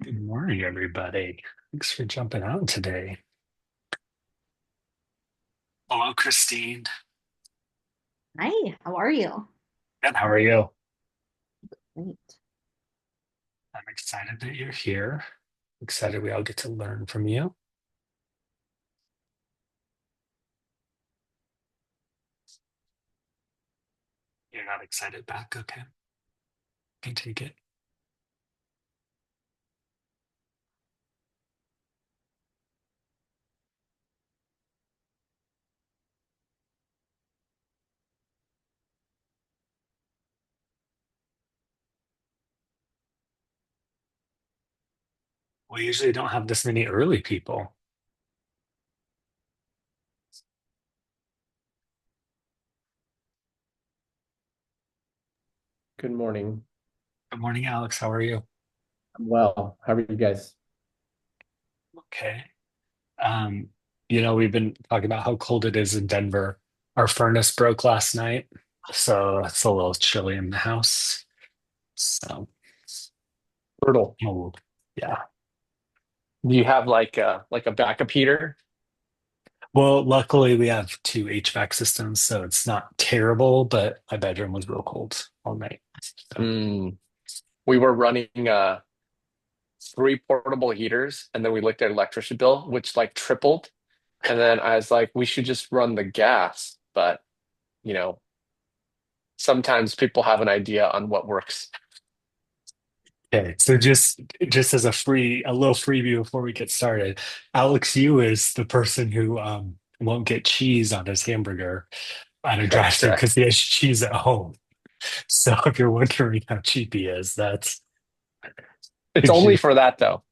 Good morning, everybody. Thanks for jumping on today. Hello, Christine. Hi, how are you? Good. How are you? Great. I'm excited that you're here. Excited we all get to learn from you. You're not excited back? Okay. Can take it. We usually don't have this many early people. Good morning. Good morning, Alex. How are you? I'm well. How are you guys? Okay. Um, we've been talking about how cold it is in Denver. Our furnace broke last night, so it's a little chilly in the house. So, Brutal. oh, yeah. Do you have like a backup heater? Well, luckily we have two HVAC systems, so it's not terrible, but my bedroom was real cold all night. So, Mm, we were running three portable heaters, and then we looked at electricity bill, which like tripled. And then I was like, we should just run the gas. But you know, sometimes people have an idea on what works. okay, so just as a little freebie before we get started, Alex Yu is the person who won't get cheese on his hamburger at a That's drive-through right. because he has cheese at home. So if you're wondering how cheap he is, that's It's only for that though.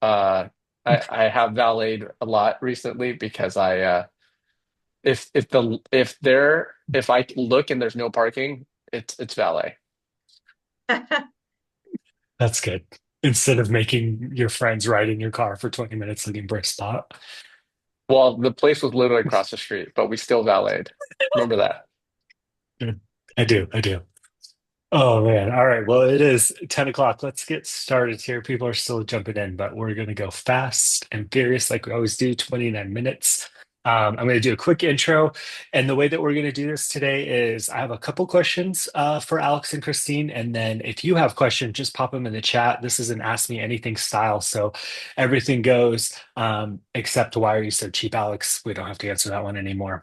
Uh, I have valeted a lot recently because if I look and there's no parking, it's valet. that's good. Instead of making your friends ride in your car for 20 minutes looking for a spot. Well, the place was literally across the street, but we still valeted. Remember that. Good. I do. I do. Oh man. All right. Well, it is 10 o'clock. Let's get started here. People are still jumping in, but we're going to go fast and furious like we always do, 29 minutes. I'm going to do a quick intro. And the way that we're going to do this today is I have a couple questions for Alex and Christine. And then if you have questions, just pop them in the chat. This is an Ask Me Anything style. So everything goes except why are you so cheap, Alex? We don't have to answer that one anymore.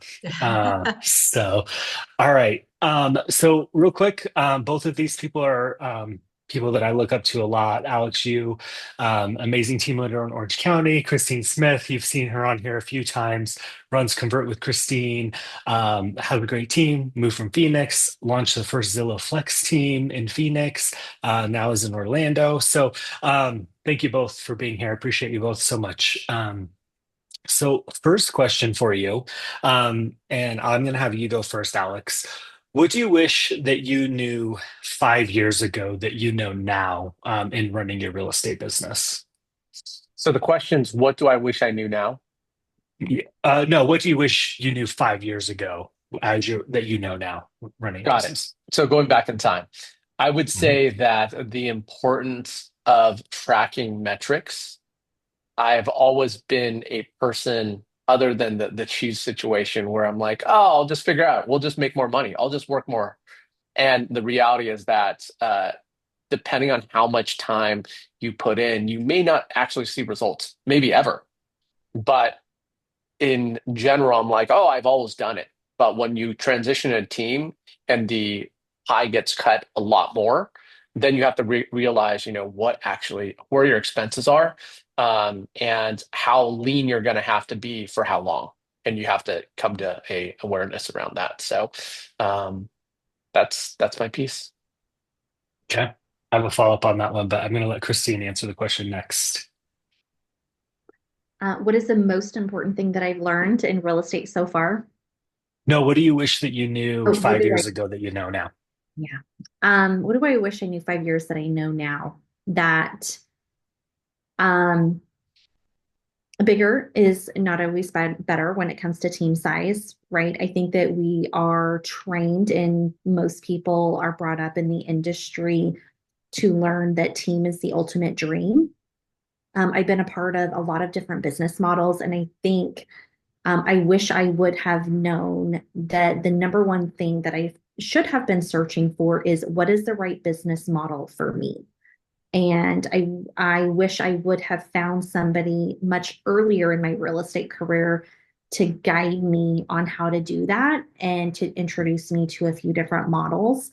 So. All right. So real quick, both of these people are people that I look up to a lot. Alex Yu, amazing team leader in Orange County. Christine Smith, you've seen her on here a few times, runs Convert with Christine, has a great team, moved from Phoenix, launched the first Zillow Flex team in Phoenix, now is in Orlando. So thank you both for being here. I appreciate you both so much. So, first question for you, and I'm going to have you go first, Alex. What do you wish that you knew 5 years ago that you know now in running your real estate business? So the question's, what do I wish I knew now? No, what do you wish you knew 5 years ago as you that you know now running a Got it. business? So going back in time, I would Mhm. say that the importance of tracking metrics. I've always been a person other than the cheese situation where I'm like, oh, I'll just figure out, we'll just make more money. I'll just work more. And the reality is that depending on how much time you put in, you may not actually see results, maybe ever. But in general, I'm like, oh, I've always done it. But when you transition a team and the pie gets cut a lot more, then you have to realize, what actually where your expenses are, and how lean you're going to have to be for how long, and you have to come to a awareness around that. So, um, that's my piece. Okay. I have a follow-up on that one, but I'm going to let Christine answer the question next. What is the most important thing that I've learned in real estate so far? No, what do you wish that you knew Oh, what five do I, years ago that you know now? yeah. What do I wish I knew 5 years that I know now? That um, bigger is not always better when it comes to team size, right? I think that we are trained and most people are brought up in the industry to learn that team is the ultimate dream. I've been a part of a lot of different business models, and I think I wish I would have known that the number one thing that I should have been searching for is what is the right business model for me. And I wish I would have found somebody much earlier in my real estate career to guide me on how to do that and to introduce me to a few different models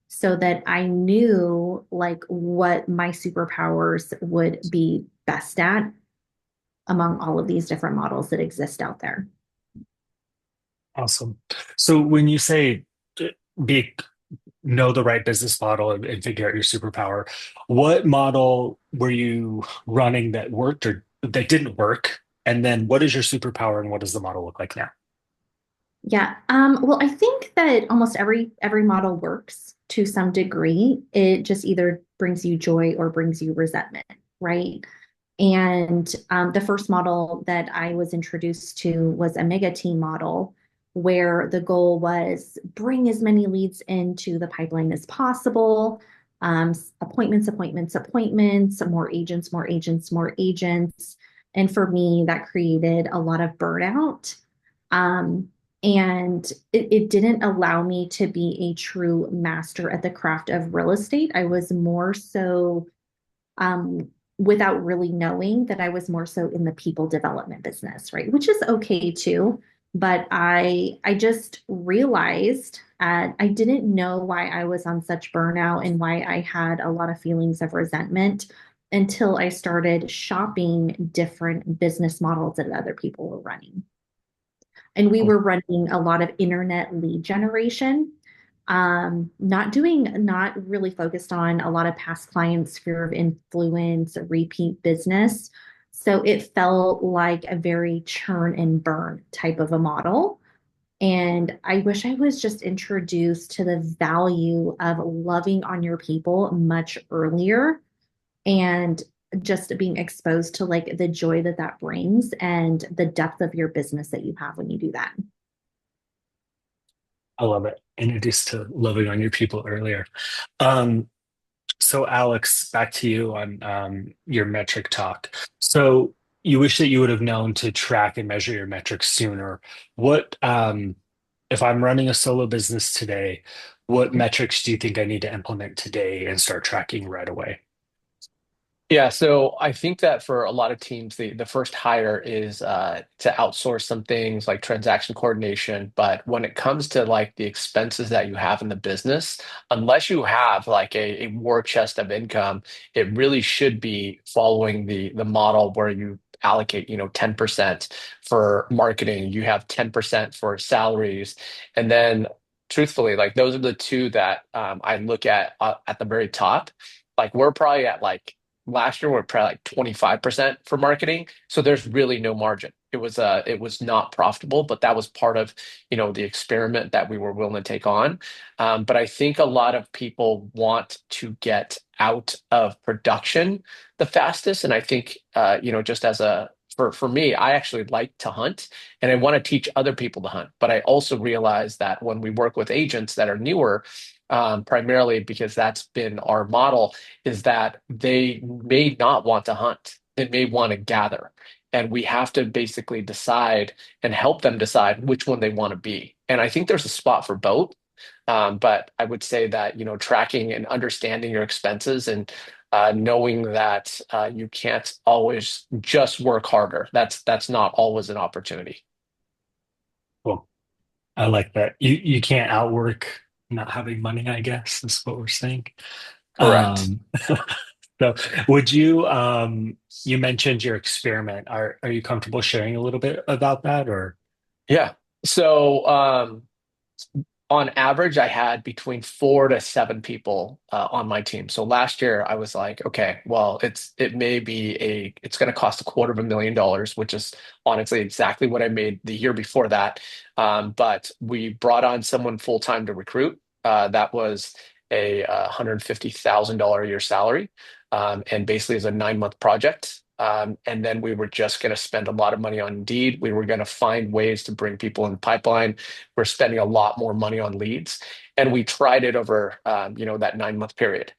so that I knew like what my superpowers would be best at among all of these different models that exist out there. Awesome. So when you say uh, be know the right business model and figure out your superpower, what model were you running that worked or that didn't work? And then what is your superpower and what does the model look like now? Yeah. Well, I think that almost every model works to some degree. It just either brings you joy or brings you resentment, right? And the first model that I was introduced to was a mega team model, where the goal was bring as many leads into the pipeline as possible. Appointments, appointments, appointments, more agents, more agents, more agents. And for me, that created a lot of burnout. Um, and it didn't allow me to be a true master at the craft of real estate. I was more so um, without really knowing that I was more so in the people development business, right? Which is okay too. But I just realized I didn't know why I was on such burnout and why I had a lot of feelings of resentment until I started shopping different business models that other people were running. And we Oh, were running a lot of internet lead generation, not really focused on a lot of past clients, sphere of influence, repeat business. So it felt like a very churn and burn type of a model. And I wish I was just introduced to the value of loving on your people much earlier and just being exposed to like the joy that that brings and the depth of your business that you have when you do that. I love it. Introduced to loving on your people earlier. Um, so Alex, back to you on your metric talk. So you wish that you would have known to track and measure your metrics sooner. What if I'm running a solo business today, what metrics do you think I need to implement today and start tracking right away? Yeah, so I think that for a lot of teams, the first hire is to outsource some things like transaction coordination. But when it comes to like the expenses that you have in the business, unless you have like a war chest of income, it really should be following the model where you allocate, 10% for marketing, you have 10% for salaries, and then truthfully, like those are the two that I look at the very top. Like we're probably at like last year we're probably like 25% for marketing. So there's really no margin. It was not profitable, but that was part of, the experiment that we were willing to take on. But I think a lot of people want to get out of production the fastest. And I think just as a for me, I actually like to hunt and I want to teach other people to hunt. But I also realize that when we work with agents that are newer, primarily because that's been our model, is that they may not want to hunt. They may want to gather. And we have to basically decide and help them decide which one they want to be. And I think there's a spot for both. But I would say that, tracking and understanding your expenses and knowing that you can't always just work harder. That's not always an opportunity. Cool. I like that. You can't outwork not having money, I guess, is what we're saying. Correct. Um, so would you you mentioned your experiment. Are you comfortable sharing a little bit about that or Yeah. So on average, I had between 4 to 7 people on my team. So last year, I was like, okay, well, it's going to cost $250,000, which is honestly exactly what I made the year before that. But we brought on someone full time to recruit. That was a $150,000 a year salary, and basically is a 9 month project. And then we were just going to spend a lot of money on Indeed. We were going to find ways to bring people in the pipeline. We're spending a lot more money on leads, and we tried it over, that 9 month period.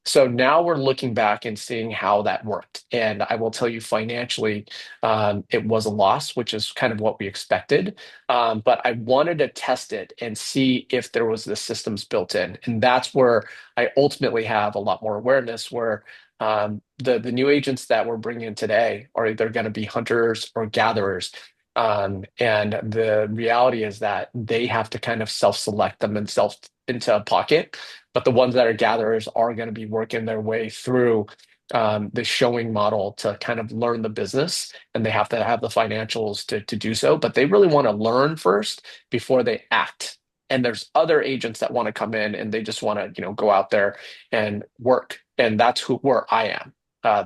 So now we're looking back and seeing how that worked. And I will tell you financially, it was a loss, which is kind of what we expected. But I wanted to test it and see if there was the systems built in. And that's where I ultimately have a lot more awareness where the new agents that we're bringing in today are either going to be hunters or gatherers. And the reality is that they have to kind of self-select them and self into a pocket, but the ones that are gatherers are going to be working their way through the showing model to kind of learn the business, and they have to have the financials to do so. But they really want to learn first before they act. And there's other agents that want to come in and they just want to, go out there and work. And that's where I am.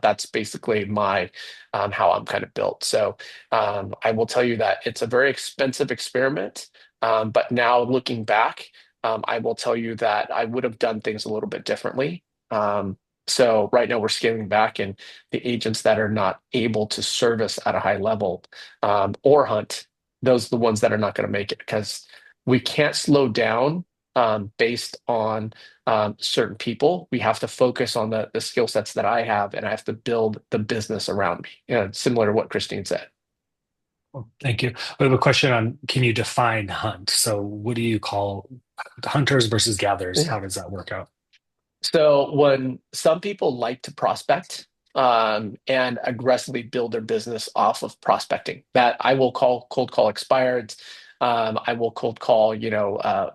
That's basically my how I'm kind of built. So I will tell you that it's a very expensive experiment. But now looking back, I will tell you that I would have done things a little bit differently. So right now we're scaling back, and the agents that are not able to service at a high level or hunt, those are the ones that are not going to make it because we can't slow down based on certain people. We have to focus on the skill sets that I have, and I have to build the business around me. Similar to what Christine said. Well, thank you. We have a question on, can you define hunt? So what do you call hunters versus gatherers? How does that work out? So when some people like to prospect and aggressively build their business off of prospecting, that I will call cold call expired. I will cold call,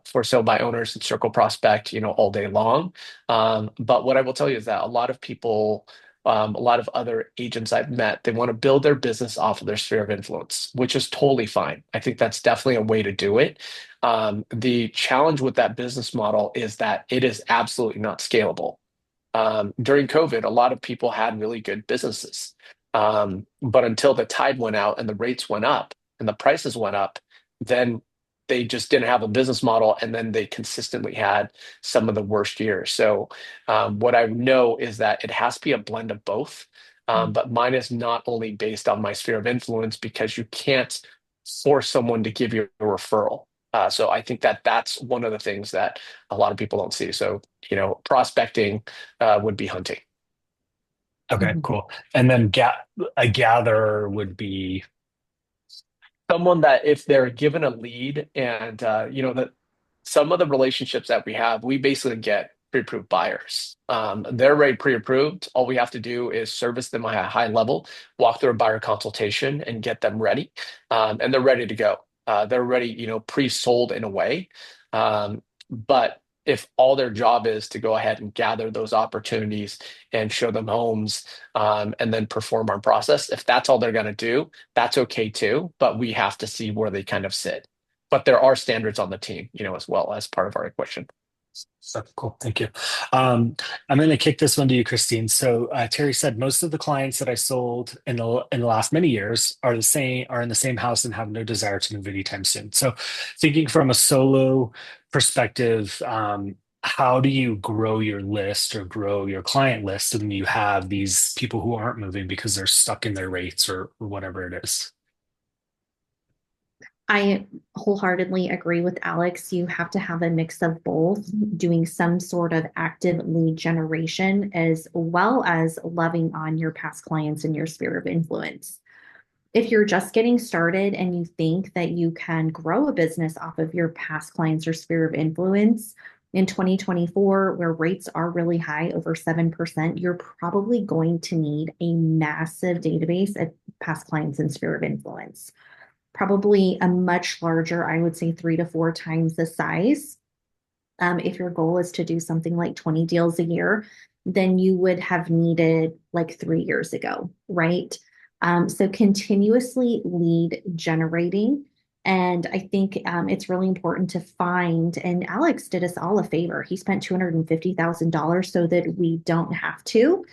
for sale by owners and circle prospect, all day long. But what I will tell you is that a lot of people, a lot of other agents I've met, they want to build their business off of their sphere of influence, which is totally fine. I think that's definitely a way to do it. The challenge with that business model is that it is absolutely not scalable. During COVID, a lot of people had really good businesses. But until the tide went out and the rates went up and the prices went up, then they just didn't have a business model. And then they consistently had some of the worst years. So, what I know is that it has to be a blend of both. But mine is not only based on my sphere of influence because you can't force someone to give you a referral. So I think that that's one of the things that a lot of people don't see. So, prospecting would be hunting. Okay, Mhm. cool. And then a gatherer would be, Someone that if they're given a lead and that some of the relationships that we have, we basically get pre-approved buyers. They're already pre-approved. All we have to do is service them at a high level, walk through a buyer consultation, and get them ready. And they're ready to go. They're ready, pre-sold in a way. But if all their job is to go ahead and gather those opportunities and show them homes, and then perform our process, if that's all they're going to do, that's okay too. But we have to see where they kind of sit. But there are standards on the team, as well as part of our equation. so cool. Thank you. I'm going to kick this one to you, Christine. So Terry said most of the clients that I sold in the last many years are in the same house and have no desire to move anytime soon. So thinking from a solo perspective, how do you grow your list or grow your client list when you have these people who aren't moving because they're stuck in their rates or whatever it is? I wholeheartedly agree with Alex. You have to have a mix of both, doing some sort of active lead generation as well as loving on your past clients and your sphere of influence. If you're just getting started and you think that you can grow a business off of your past clients or sphere of influence in 2024, where rates are really high, over 7%, you're probably going to need a massive database of past clients and sphere of influence. Probably a much larger, I would say 3 to 4 times the size. If your goal is to do something like 20 deals a year, then you would have needed like 3 years ago, right? So continuously lead generating. And I think it's really important to find, and Alex did us all a favor. He spent $250,000 so that we don't have to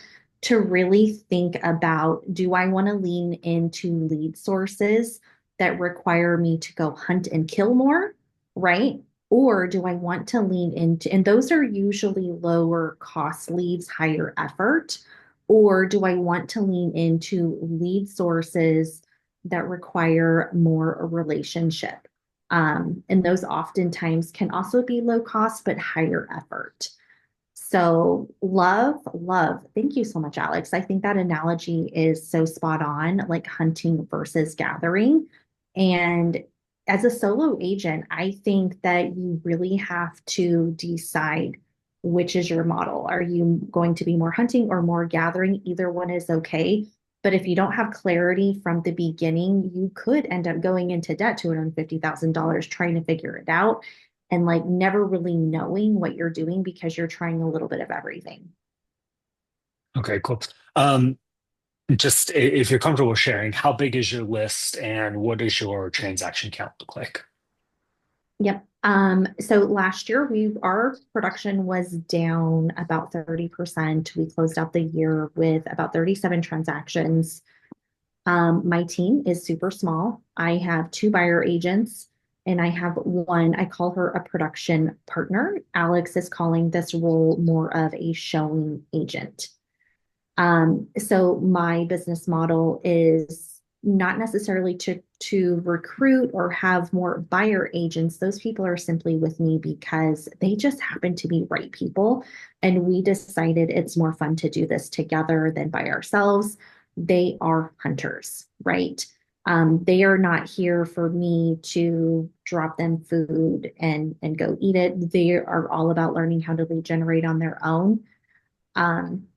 really think about, do I want to lean into lead sources that require me to go hunt and kill more, right? Or do I want to lean into, and those are usually lower cost leads, higher effort. Or do I want to lean into lead sources that require more a relationship? And those oftentimes can also be low cost, but higher effort. So love, love. Thank you so much, Alex. I think that analogy is so spot on, like hunting versus gathering. And as a solo agent, I think that you really have to decide which is your model. Are you going to be more hunting or more gathering? Either one is okay. But if you don't have clarity from the beginning, you could end up going into debt $250,000 trying to figure it out and like never really knowing what you're doing because you're trying a little bit of everything. Okay, cool. Um, just if you're comfortable sharing, how big is your list and what does your transaction count look like? Yep. So last year our production was down about 30%. We closed out the year with about 37 transactions. My team is super small. I have two buyer agents and I have one, I call her a production partner. Alex is calling this role more of a showing agent. So my business model is not necessarily to recruit or have more buyer agents. Those people are simply with me because they just happen to be right people. And we decided it's more fun to do this together than by ourselves. They are hunters, right? They are not here for me to drop them food and go eat it. They are all about learning how to lead generate on their own. Um,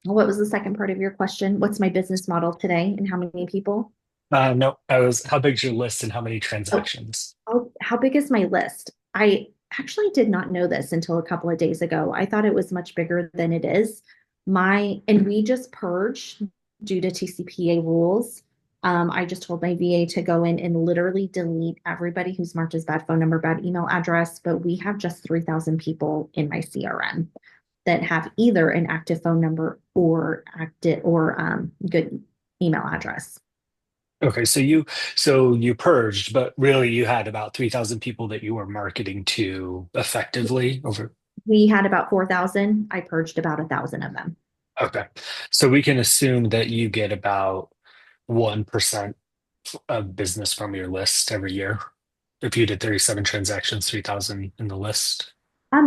what was the second part of your question? What's my business model today and how many people? No, I was, how big's your list and how many Oh, transactions? how big is my list? I actually did not know this until a couple of days ago. I thought it was much bigger than it is. And we just purged due to TCPA rules. I just told my VA to go in and literally delete everybody who's marked as bad phone number, bad email address, but we have just 3,000 people in my CRM that have either an active phone number or active or good email address. Okay, so you purged, but really you had about 3,000 people that you were marketing to effectively over. We had about 4,000. I purged about 1,000 of them. Okay. So we can assume that you get about 1% of business from your list every year. If you did 37 transactions, 3,000 in the list.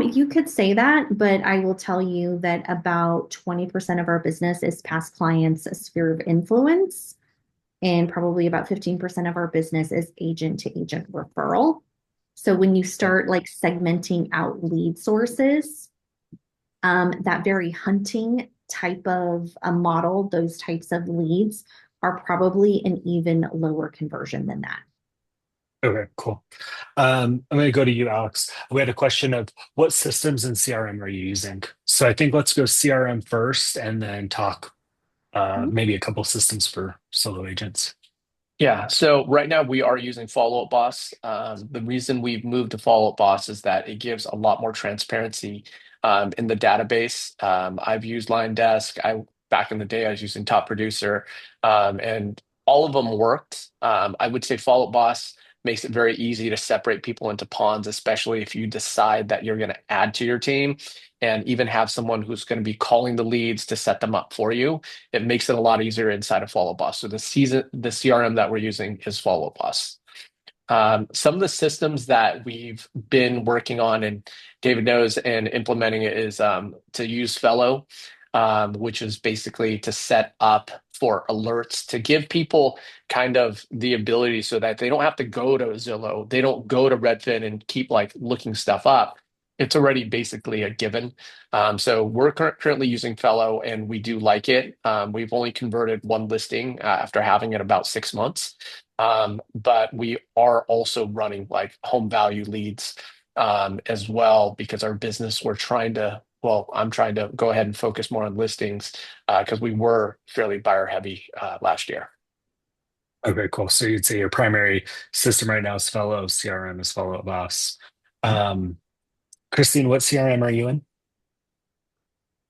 You could say that, but I will tell you that about 20% of our business is past clients' sphere of influence, and probably about 15% of our business is agent to agent referral. So when you Okay. start like segmenting out lead sources, that very hunting type of a model, those types of leads are probably an even lower conversion than that. Okay, cool. I'm going to go to you, Alex. We had a question of what systems and CRM are you using? So I think let's go CRM first and then talk maybe a couple systems for solo agents. Yeah, so right now we are using Follow Up Boss. The reason we've moved to Follow Up Boss is that it gives a lot more transparency in the database. I've used Line Desk. Back in the day I was using Top Producer, and all of them worked. I would say Follow Up Boss makes it very easy to separate people into pawns, especially if you decide that you're going to add to your team and even have someone who's going to be calling the leads to set them up for you. It makes it a lot easier inside of Follow Boss. So the CRM that we're using is Follow Boss. Some of the systems that we've been working on, and David knows, and implementing it is to use Fellow, which is basically to set up for alerts to give people kind of the ability so that they don't have to go to Zillow, they don't go to Redfin and keep like looking stuff up. It's already basically a given. So we're currently using Fellow, and we do like it. We've only converted one listing after having it about 6 months. But we are also running like home value leads as well because our business, I'm trying to go ahead and focus more on listings because we were fairly buyer heavy last year. Okay, cool. So you'd say your primary system right now is Fellow, CRM is Follow Up Boss. Um, Christine, what CRM are you in?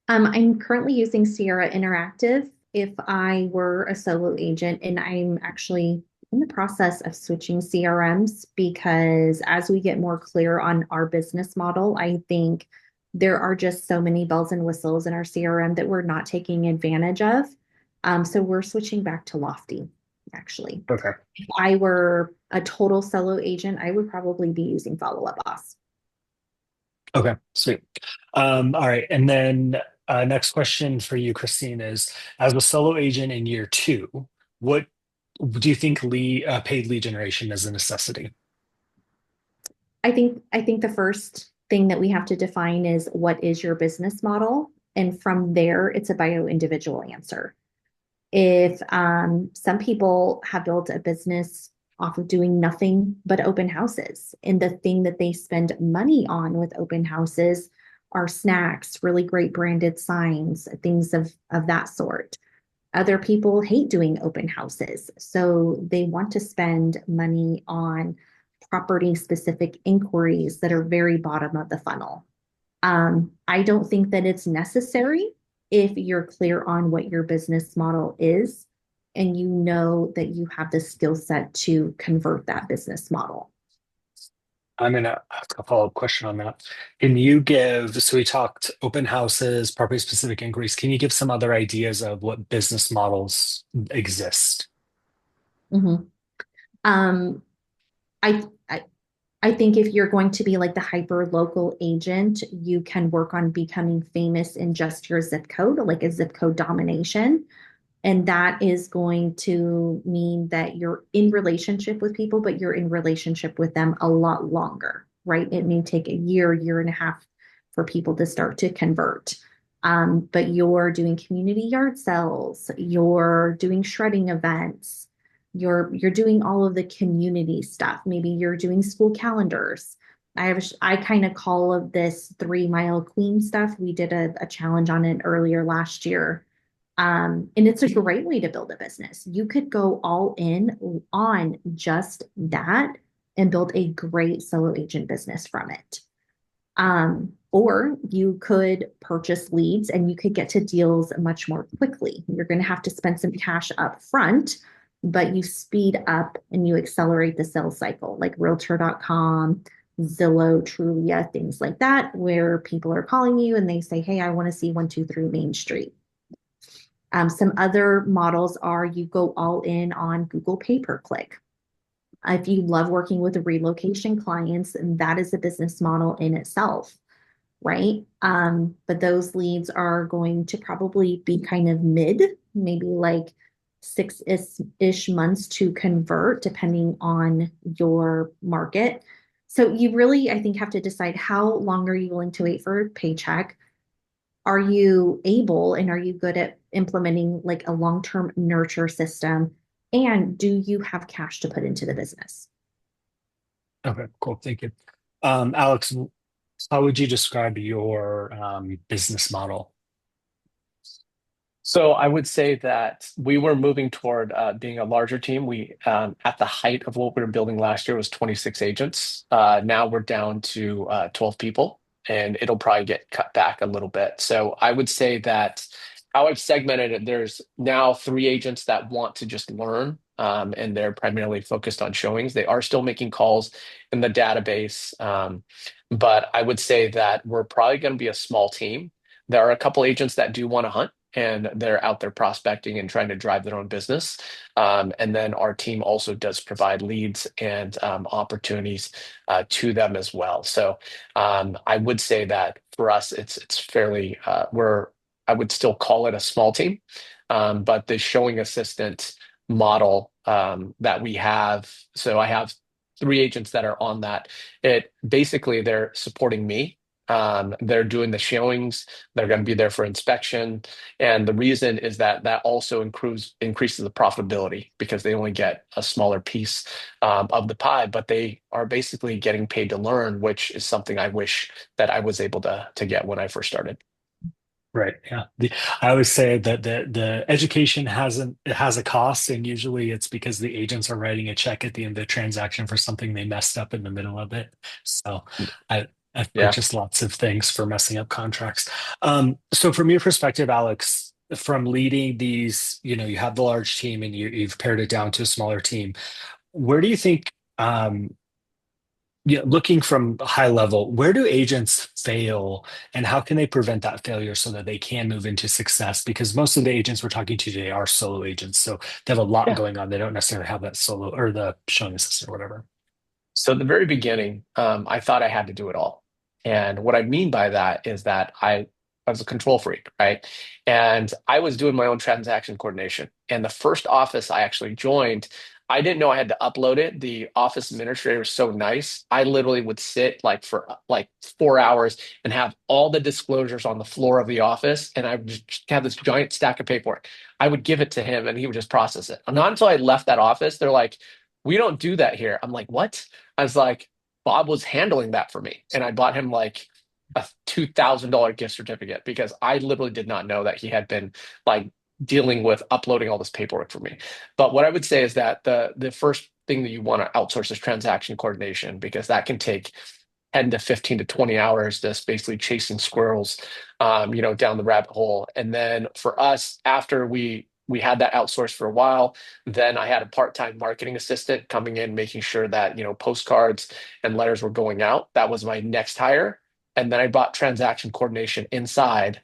I'm currently using Sierra Interactive if I were a solo agent, and I'm actually in the process of switching CRMs because as we get more clear on our business model, I think there are just so many bells and whistles in our CRM that we're not taking advantage of. So we're switching back to Lofty, actually. Okay. If I were a total solo agent, I would probably be using Follow Up Boss. Okay, sweet. All right. And then next question for you, Christine, is as a solo agent in year two, what do you think paid lead generation is a necessity? I think the first thing that we have to define is what is your business model? And from there, it's a bio individual answer. If some people have built a business off of doing nothing but open houses, and the thing that they spend money on with open houses are snacks, really great branded signs, things of that sort. Other people hate doing open houses, so they want to spend money on property specific inquiries that are very bottom of the funnel. I don't think that it's necessary if you're clear on what your business model is and you know that you have the skill set to convert that business model. I'm gonna ask a follow-up question on that. Can you give, so we talked open houses, property specific inquiries. Can you give some other ideas of what business models exist? Mhm. Um, I, I I think if you're going to be like the hyper local agent, you can work on becoming famous in just your zip code, like a zip code domination. And that is going to mean that you're in relationship with people, but you're in relationship with them a lot longer, right? It may take a year, year and a half for people to start to convert. But you're doing community yard sales, you're doing shredding events, you're doing all of the community stuff. Maybe you're doing school calendars. I kind of call of this 3 Mile Queen stuff. We did a challenge on it earlier last year, and it's a great way to build a business. You could go all in on just that and build a great solo agent business from it. Or you could purchase leads and you could get to deals much more quickly. You're going to have to spend some cash up front, but you speed up and you accelerate the sales cycle, like realtor.com, Zillow, Trulia, things like that, where people are calling you and they say, hey, I want to see 123 Main Street. Some other models are you go all in on Google pay per click. If you love working with relocation clients, that is a business model in itself, right? But those leads are going to probably be kind of mid, maybe like six-ish months to convert, depending on your market. So you really, I think, have to decide how long are you willing to wait for a paycheck? Are you able and are you good at implementing like a long-term nurture system? And do you have cash to put into the business? Okay, cool. Thank you. Alex, how would you describe your business model? So I would say that we were moving toward being a larger team. We at the height of what we were building last year was 26 agents. Now we're down to 12 people, and it'll probably get cut back a little bit. So I would say that how I've segmented it, there's now 3 agents that want to just learn, and they're primarily focused on showings. They are still making calls in the database, but I would say that we're probably going to be a small team. There are a couple agents that do want to hunt and they're out there prospecting and trying to drive their own business. And then our team also does provide leads and opportunities to them as well. So I would say that for us, it's fairly I would still call it a small team, but the showing assistant model that we have. So I have 3 agents that are on that. It basically they're supporting me. They're doing the showings. They're going to be there for inspection. And the reason is that that also increases the profitability because they only get a smaller piece of the pie, but they are basically getting paid to learn, which is something I wish that I was able to get when I first started. Right. Yeah. I always say that the education hasn't it has a cost, and usually it's because the agents are writing a check at the end of the transaction for something they messed up in the middle of it. So I've Yeah. purchased lots of things for messing up contracts. So from your perspective, Alex, from leading these, you have the large team and you've pared it down to a smaller team. Where do you think yeah, looking from high level, where do agents fail and how can they prevent that failure so that they can move into success? Because most of the agents we're talking to today are solo agents. So they have a lot Yeah. going on. They don't necessarily have that solo or the showing assistant or whatever. So at the very beginning, I thought I had to do it all. And what I mean by that is that I was a control freak, right? And I was doing my own transaction coordination. And the first office I actually joined, I didn't know I had to upload it. The office administrator was so nice. I literally would sit like for like 4 hours and have all the disclosures on the floor of the office. And I would just have this giant stack of paperwork. I would give it to him and he would just process it. And not until I left that office, they're like, we don't do that here. I'm like, what? I was like, Bob was handling that for me. And I bought him like a $2,000 gift certificate because I literally did not know that he had been like dealing with uploading all this paperwork for me. But what I would say is that the first thing that you want to outsource is transaction coordination because that can take 10 to 15 to 20 hours just basically chasing squirrels down the rabbit hole. And then for us, after we had that outsourced for a while, then I had a part-time marketing assistant coming in, making sure that, postcards and letters were going out. That was my next hire. And then I bought transaction coordination inside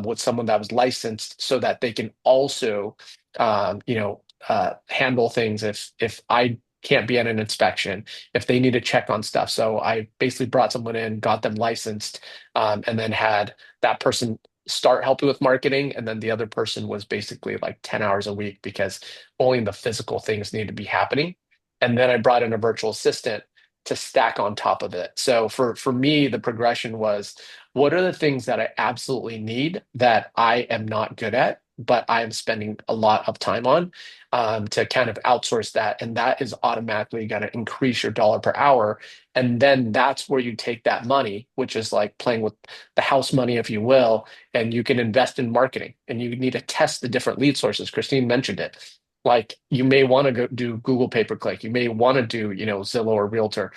with someone that was licensed so that they can also, handle things if I can't be at an inspection, if they need to check on stuff. So I basically brought someone in, got them licensed, and then had that person start helping with marketing. And then the other person was basically like 10 hours a week because only the physical things need to be happening. And then I brought in a virtual assistant to stack on top of it. So for me, the progression was what are the things that I absolutely need that I am not good at, but I am spending a lot of time on to kind of outsource that. And that is automatically going to increase your dollar per hour. And then that's where you take that money, which is like playing with the house money, if you will, and you can invest in marketing and you need to test the different lead sources. Christine mentioned it. Like you may want to go do Google pay per click. You may want to do, Zillow or Realtor.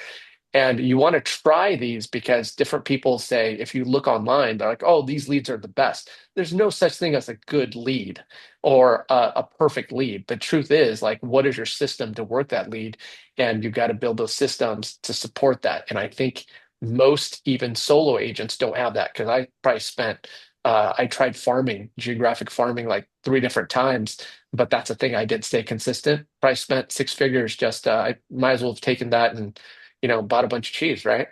And you want to try these because different people say, if you look online, they're like, oh, these leads are the best. There's no such thing as a good lead or a perfect lead. The truth is, like, what is your system to work that lead? And you've got to build those systems to support that. And I think most even solo agents don't have that because I probably I tried farming, geographic farming, like 3 different times, but that's the thing. I did stay consistent. Probably spent 6 figures just, I might as well have taken that and bought a bunch of cheese, right?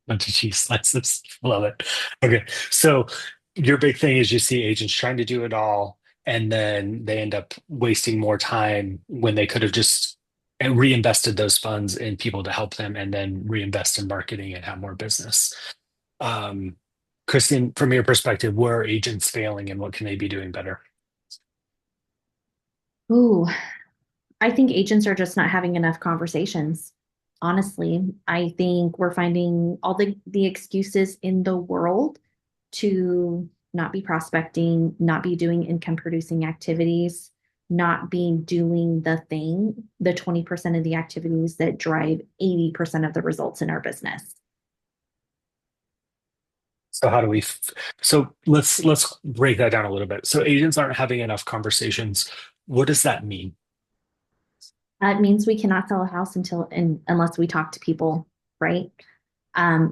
Bunch of cheese slices. Love it. Okay. So your big thing is you see agents trying to do it all, and then they end up wasting more time when they could have just reinvested those funds in people to help them and then reinvest in marketing and have more business. Um, Christine, from your perspective, where are agents failing and what can they be doing better? Ooh, I think agents are just not having enough conversations. Honestly, I think we're finding all the excuses in the world to not be prospecting, not be doing income producing activities, not be doing the thing, the 20% of the activities that drive 80% of the results in our business. So how do we so let's break that down a little bit. So agents aren't having enough conversations. What does that mean? It means we cannot sell a house unless we talk to people, right?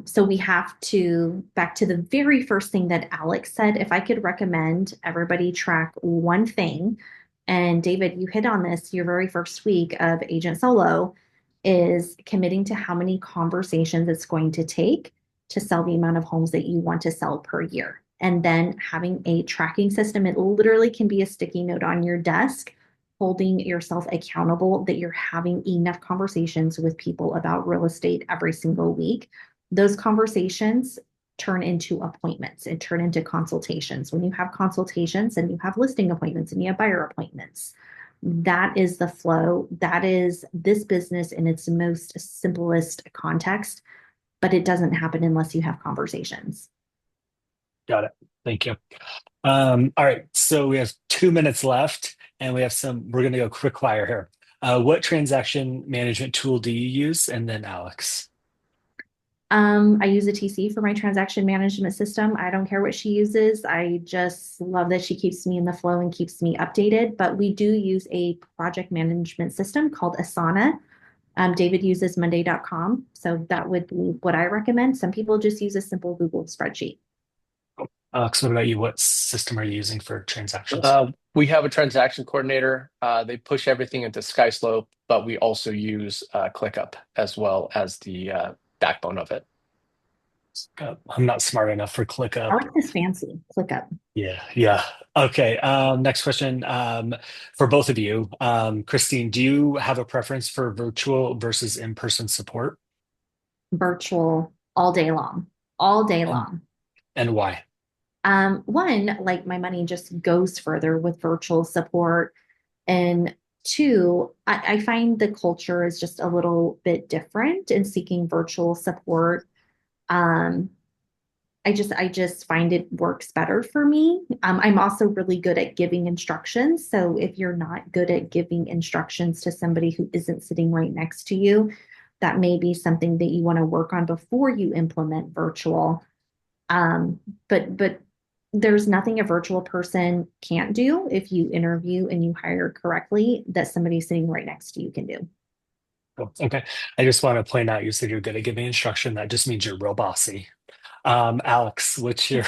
So we have to, back to the very first thing that Alex said, if I could recommend everybody track one thing, and David, you hit on this your very first week of Agent Solo, is committing to how many conversations it's going to take to sell the amount of homes that you want to sell per year. And then having a tracking system, it literally can be a sticky note on your desk holding yourself accountable that you're having enough conversations with people about real estate every single week. Those conversations turn into appointments and turn into consultations. When you have consultations and you have listing appointments and you have buyer appointments, that is the flow. That is this business in its most simplest context, but it doesn't happen unless you have conversations. Got it. Thank you. All right. So we have 2 minutes left, and we're going to go quick fire here. What transaction management tool do you use? And then Alex. I use a TC for my transaction management system. I don't care what she uses. I just love that she keeps me in the flow and keeps me updated. But we do use a project management system called Asana. David uses Monday.com. So that would be what I recommend. Some people just use a simple Google spreadsheet. Alex, what about you? What system are you using for transactions? We have a transaction coordinator. They push everything into SkySlope, but we also use ClickUp as well as the backbone of it. I'm not smart enough for I ClickUp. like this fancy ClickUp. Yeah, yeah. Okay. Next question. For both of you, Christine, do you have a preference for virtual versus in-person support? Virtual all day long, all day And long. and why? One, like my money just goes further with virtual support. And two, I find the culture is just a little bit different in seeking virtual support. Um, I just find it works better for me. I'm also really good at giving instructions. So if you're not good at giving instructions to somebody who isn't sitting right next to you, that may be something that you want to work on before you implement virtual. Um, but there's nothing a virtual person can't do if you interview and you hire correctly that somebody sitting right next to you can do. Cool. Okay. I just want to point out you said you're good at giving instruction. That just means you're real bossy. Alex, what's your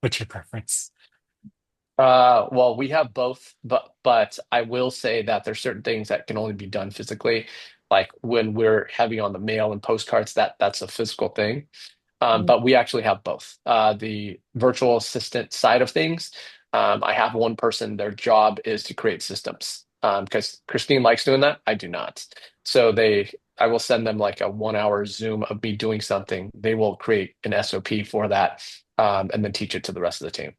preference? Well, we have both, but I will say that there's certain things that can only be done physically, like when we're heavy on the mail and postcards, that's a physical thing. But we actually have both. The virtual assistant side of things, I have one person, their job is to create systems. Because Christine likes doing that, I do not. So I will send them like a 1 hour Zoom of me doing something. They will create an SOP for that, and then teach it to the rest of the team.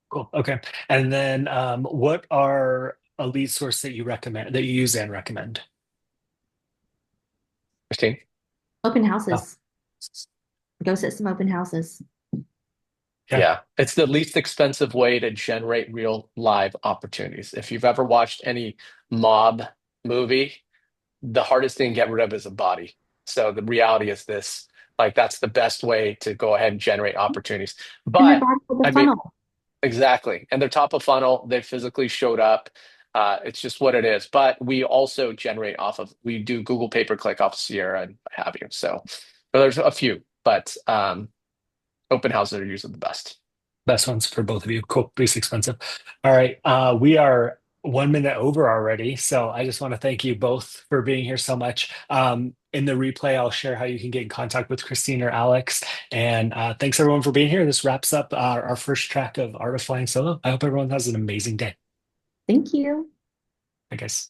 Cool. Okay. And then what are a lead source that you recommend that you use and recommend? Christine? Open Oh, houses. Go sit some open houses. okay. Yeah, it's the least expensive way to generate real live opportunities. If you've ever watched any mob movie, the hardest thing to get rid of is a body. So the reality is this, like that's the best way to go ahead and generate opportunities. And they're But bottom of the I mean, funnel. exactly. And they're top of funnel, they physically showed up. It's just what it is. But we also generate we do Google pay per click off Sierra and what have you. So there's a few, but open houses are usually the best. Best ones for both of you. Cool. Least expensive. All right. We are 1 minute over already. So I just want to thank you both for being here so much. In the replay, I'll share how you can get in contact with Christine or Alex. And thanks everyone for being here. This wraps up our first track of Art of Flying Solo. I hope everyone has an amazing day. Thank you. I guess.